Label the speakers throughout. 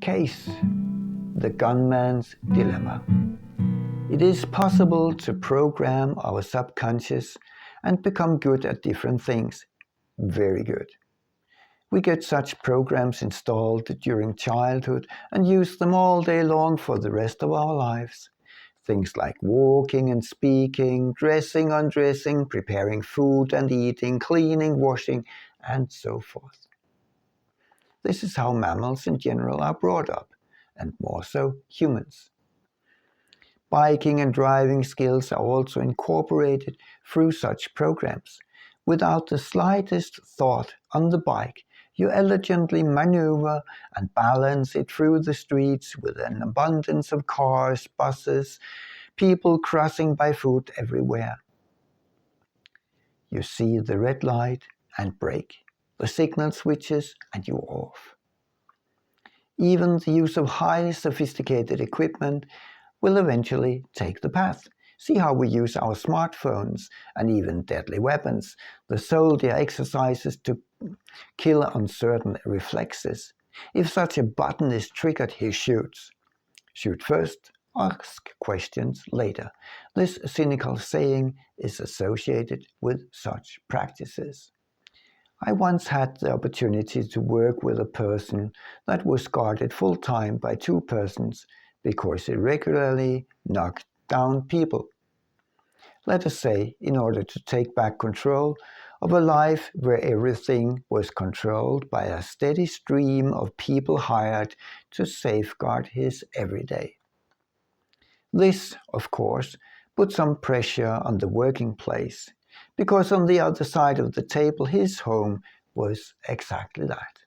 Speaker 1: Case: the gunman's dilemma. It is possible to program our subconscious and become good at different things. Very good. We get such programs installed during childhood and use them all day long for the rest of our lives. Things like walking and speaking, dressing, undressing, preparing food and eating, cleaning, washing, and so forth. This is how mammals in general are brought up, and more so humans. Biking and driving skills are also incorporated through such programs. Without the slightest thought on the bike, you elegantly maneuver and balance it through the streets with an abundance of cars, buses, people crossing by foot everywhere. You see the red light and brake, the signal switches and you're off. Even the use of highly sophisticated equipment will eventually take the path. See how we use our smartphones and even deadly weapons. The soldier exercises to kill uncertain reflexes. If such a button is triggered, he shoots. Shoot first, ask questions later. This cynical saying is associated with such practices. I once had the opportunity to work with a person that was guarded full-time by two persons because he regularly knocked down people. Let us say, in order to take back control of a life where everything was controlled by a steady stream of people hired to safeguard his everyday. This, of course, put some pressure on the working place, because on the other side of the table his home was exactly that.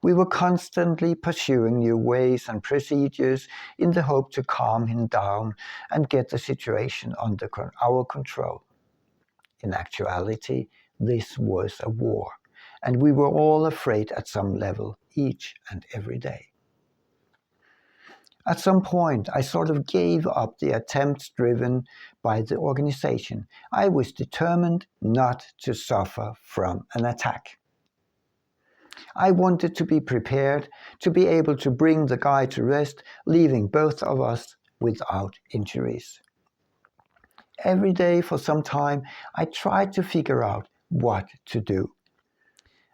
Speaker 1: We were constantly pursuing new ways and procedures in the hope to calm him down and get the situation under our control. In actuality, this was a war, and we were all afraid at some level each and every day. At some point, I sort of gave up the attempts driven by the organization. I was determined not to suffer from an attack. I wanted to be prepared to be able to bring the guy to rest, leaving both of us without injuries. Every day for some time, I tried to figure out what to do.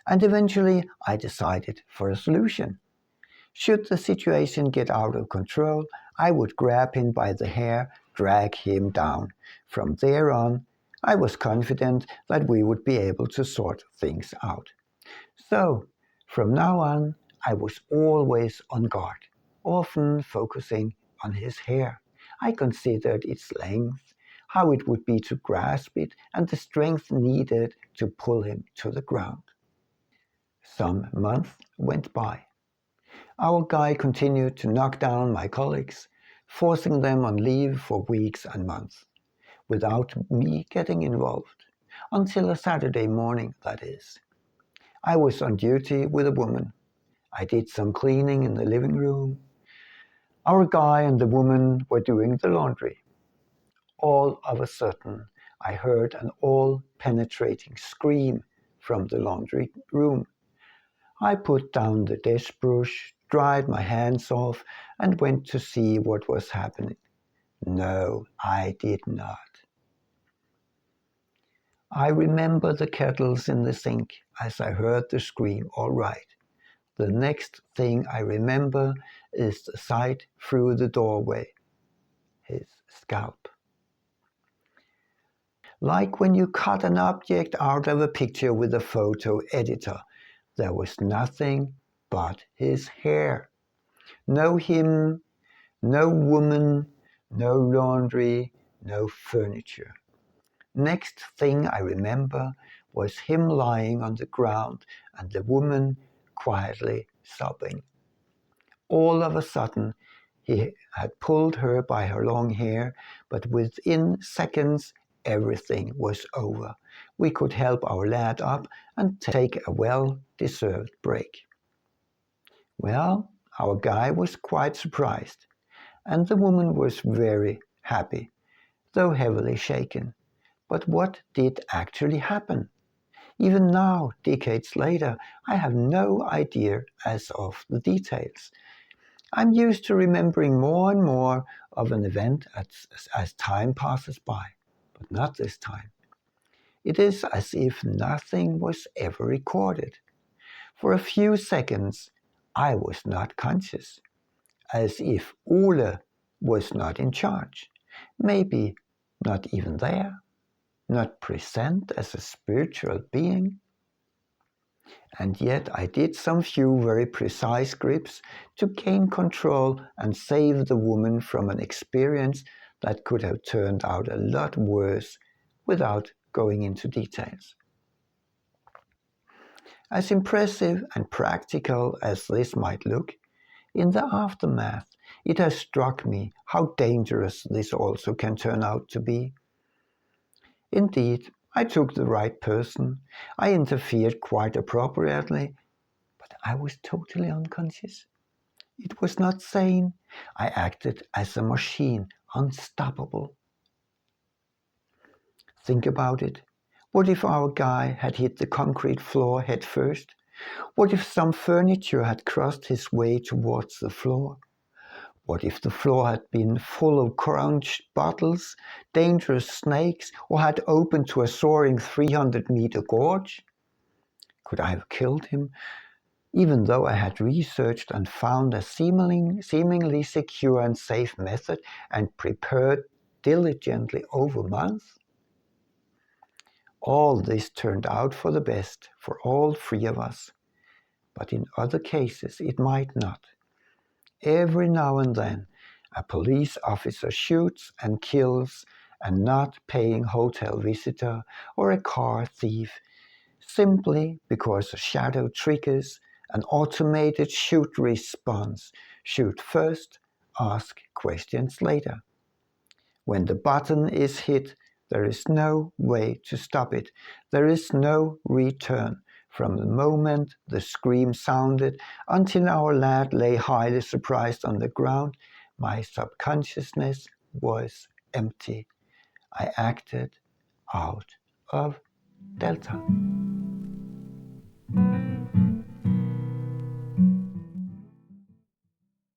Speaker 1: And eventually, I decided for a solution. Should the situation get out of control, I would grab him by the hair, drag him down. From there on, I was confident that we would be able to sort things out. So, from now on, I was always on guard, often focusing on his hair. I considered its length, how it would be to grasp it, and the strength needed to pull him to the ground. Some months went by. Our guy continued to knock down my colleagues, forcing them on leave for weeks and months, without me getting involved, until a Saturday morning, that is. I was on duty with a woman. I did some cleaning in the living room. Our guy and the woman were doing the laundry. All of a sudden, I heard an all-penetrating scream from the laundry room. I put down the dish brush, dried my hands off, and went to see what was happening. No, I did not. I remember the kettles in the sink as I heard the scream, all right. The next thing I remember is the sight through the doorway. His scalp. Like when you cut an object out of a picture with a photo editor, there was nothing but his hair. No him, no woman, no laundry, no furniture. Next thing I remember was him lying on the ground and the woman quietly sobbing. All of a sudden, he had pulled her by her long hair, but within seconds, everything was over. We could help our lad up and take a well-deserved break. Well, our guy was quite surprised, and the woman was very happy, though heavily shaken. But what did actually happen? Even now, decades later, I have no idea as of the details. I'm used to remembering more and more of an event as time passes by, but not this time. It is as if nothing was ever recorded. For a few seconds, I was not conscious, as if Ole was not in charge, maybe not even there, not present as a spiritual being. And yet I did some few very precise grips to gain control and save the woman from an experience that could have turned out a lot worse without going into details. As impressive and practical as this might look, in the aftermath, it has struck me how dangerous this also can turn out to be. Indeed, I took the right person. I interfered quite appropriately, but I was totally unconscious. It was not sane. I acted as a machine, unstoppable. Think about it. What if our guy had hit the concrete floor head first? What if some furniture had crossed his way towards the floor? What if the floor had been full of crunched bottles, dangerous snakes, or had opened to a soaring 300-meter gorge? Could I have killed him, even though I had researched and found a seemingly secure and safe method and prepared diligently over months? All this turned out for the best for all three of us, but in other cases it might not. Every now and then, a police officer shoots and kills a not paying hotel visitor or a car thief simply because a shadow triggers an automated shoot response. Shoot first, ask questions later. When the button is hit, there is no way to stop it. There is no return. From the moment the scream sounded until our lad lay highly surprised on the ground, my subconsciousness was empty. I acted out of Delta.